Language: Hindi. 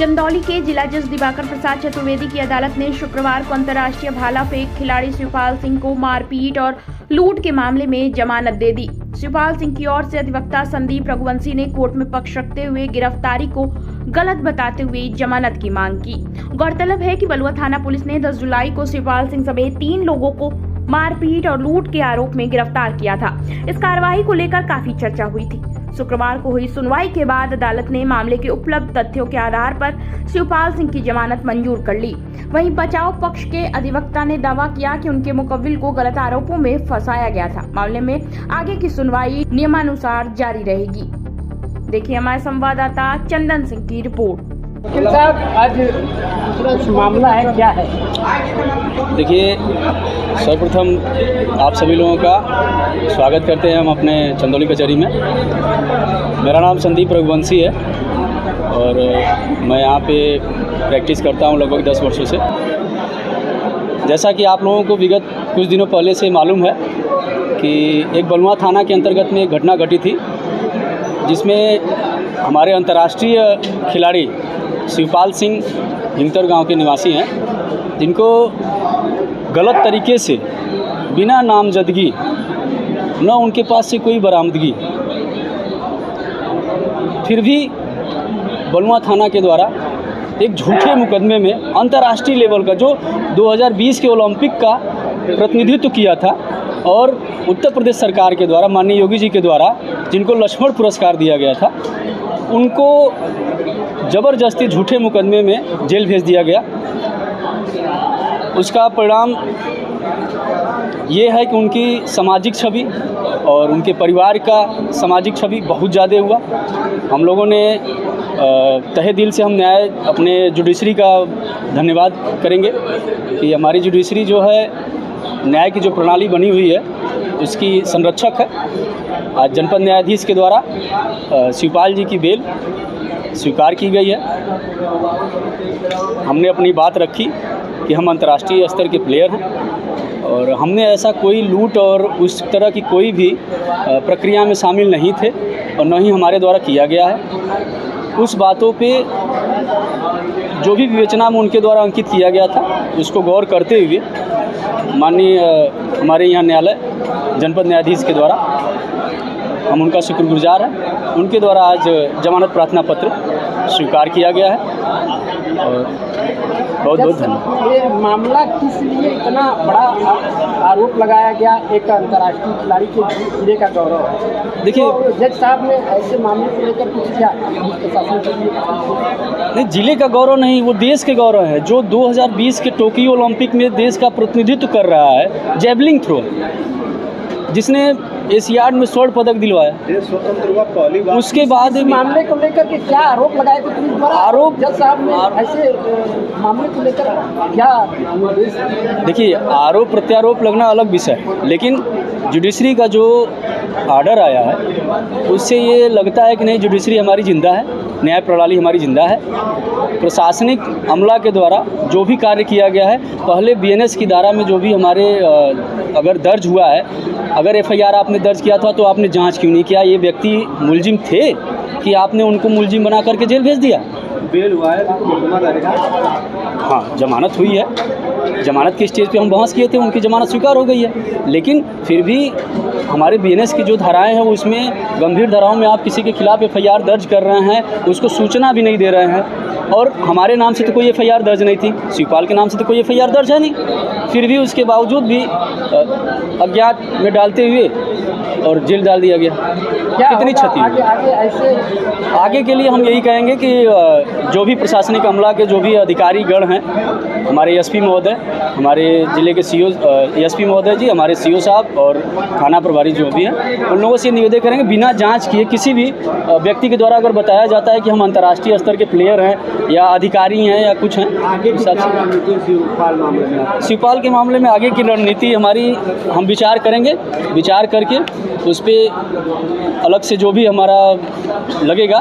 चंदौली के जिला जज दिवाकर प्रसाद चतुर्वेदी की अदालत ने शुक्रवार को अंतर्राष्ट्रीय भाला फेंक खिलाड़ी शिवपाल सिंह को मारपीट और लूट के मामले में जमानत दे दी। शिवपाल सिंह की ओर से अधिवक्ता संदीप रघुवंशी ने कोर्ट में पक्ष रखते हुए गिरफ्तारी को गलत बताते हुए जमानत की मांग की। गौरतलब है कि बलुआ थाना पुलिस ने 10 जुलाई को शिवपाल सिंह समेत 3 लोगों को मारपीट और लूट के आरोप में गिरफ्तार किया था। इस कार्रवाई को लेकर काफी चर्चा हुई थी। शुक्रवार को हुई सुनवाई के बाद अदालत ने मामले के उपलब्ध तथ्यों के आधार पर शिवपाल सिंह की जमानत मंजूर कर ली। वहीं बचाव पक्ष के अधिवक्ता ने दावा किया कि उनके मुकव्विल को गलत आरोपों में फंसाया गया था। मामले में आगे की सुनवाई नियमानुसार जारी रहेगी। देखिए हमारे संवाददाता चंदन सिंह की रिपोर्ट। वकील साहब, आज मामला है, क्या है? देखिए, सर्वप्रथम आप सभी लोगों का स्वागत करते हैं हम अपने चंदौली कचहरी में। मेरा नाम संदीप रघुवंशी है और मैं यहाँ पे प्रैक्टिस करता हूँ लगभग 10 वर्षों से। जैसा कि आप लोगों को विगत कुछ दिनों पहले से मालूम है कि एक बलुआ थाना के अंतर्गत में एक घटना घटी थी, जिसमें हमारे अंतर्राष्ट्रीय खिलाड़ी शिवपाल सिंह हिंगतर गांव के निवासी हैं, जिनको गलत तरीके से बिना नामजदगी, न उनके पास से कोई बरामदगी, फिर भी बलुआ थाना के द्वारा एक झूठे मुकदमे में अंतर्राष्ट्रीय लेवल का, जो 2020 के ओलंपिक का प्रतिनिधित्व किया था और उत्तर प्रदेश सरकार के द्वारा माननीय योगी जी के द्वारा जिनको लक्ष्मण पुरस्कार दिया गया था, उनको ज़बरदस्ती झूठे मुकदमे में जेल भेज दिया गया। उसका परिणाम ये है कि उनकी सामाजिक छवि और उनके परिवार का सामाजिक छवि बहुत ज़्यादा हुआ। हम लोगों ने तहे दिल से हम न्याय अपने जुडिशरी का धन्यवाद करेंगे कि हमारी जुडिशरी जो है, न्याय की जो प्रणाली बनी हुई है उसकी संरक्षक है। आज जनपद न्यायाधीश के द्वारा शिवपाल जी की बेल स्वीकार की गई है। हमने अपनी बात रखी कि हम अंतर्राष्ट्रीय स्तर के प्लेयर हैं और हमने ऐसा कोई लूट और उस तरह की कोई भी प्रक्रिया में शामिल नहीं थे और न ही हमारे द्वारा किया गया है। उस बातों पे जो भी विवेचना में उनके द्वारा अंकित किया गया था, उसको गौर करते हुए माननीय हमारे यहाँ न्यायालय जनपद न्यायाधीश के द्वारा हम उनका शुक्रगुजार हैं। उनके द्वारा आज जमानत प्रार्थना पत्र स्वीकार किया गया है और बहुत बहुत धन्यवाद। ये मामला किस लिए इतना बड़ा आरोप लगाया गया? एक अंतर्राष्ट्रीय खिलाड़ी के जिले का गौरव है। देखिए, तो जज साहब ने ऐसे मामले को लेकर कुछ किया प्रशासन के लिए? नहीं, जिले का गौरव नहीं, वो देश के गौरव है। जो 2020 के टोक्यो ओलंपिक में देश का प्रतिनिधित्व कर रहा है, जैवलिन थ्रो, जिसने एशियाड में स्वर्ण पदक दिलवाया। देश स्वतंत्र हुआ पहली बार। उसके बाद मामले को लेकर के क्या आरोप लगाए थे पुलिस द्वारा? आरोप जज साहब ने ऐसे मामले को लेकर क्या निर्देश? देखिए, आरोप प्रत्यारोप लगना अलग विषय है, लेकिन जुडिशरी का जो आर्डर आया है उससे ये लगता है कि नहीं, जुडिशरी हमारी जिंदा है, न्याय प्रणाली हमारी जिंदा है। प्रशासनिक अमला के द्वारा जो भी कार्य किया गया है, पहले बीएनएस की धारा में जो भी हमारे अगर दर्ज हुआ है, अगर एफआईआर आपने दर्ज किया था तो आपने जांच क्यों नहीं किया? ये व्यक्ति मुलजिम थे कि आपने उनको मुलजिम बना करके जेल भेज दिया? बेल हुआ है तो हाँ, जमानत हुई है। जमानत के स्टेज पे हम बहस किए थे, उनकी जमानत स्वीकार हो गई है, लेकिन फिर भी हमारे बीएनएस की जो धाराएं हैं उसमें गंभीर धाराओं में आप किसी के खिलाफ एफआईआर दर्ज कर रहे हैं, उसको सूचना भी नहीं दे रहे हैं। और हमारे नाम से तो कोई एफआईआर दर्ज नहीं थी, शिवपाल के नाम से तो कोई एफआईआर दर्ज है नहीं, फिर भी उसके बावजूद भी अज्ञात में डालते हुए और जेल डाल दिया गया। कितनी क्षति हुई? आगे के लिए हम यही कहेंगे कि जो भी प्रशासनिक अमला के जो भी अधिकारी गण हैं, हमारे एसपी महोदय, हमारे ज़िले के सीओ एसपी महोदय जी, हमारे सीओ साहब और थाना प्रभारी जो भी हैं, उन लोगों से निवेदन करेंगे बिना जांच किए किसी भी व्यक्ति के द्वारा अगर बताया जाता है कि हम अंतर्राष्ट्रीय स्तर के प्लेयर हैं या अधिकारी हैं या कुछ हैं, शिवपाल के मामले में आगे की रणनीति हमारी हम विचार करेंगे। विचार करके उस पर अलग से जो भी हमारा लगेगा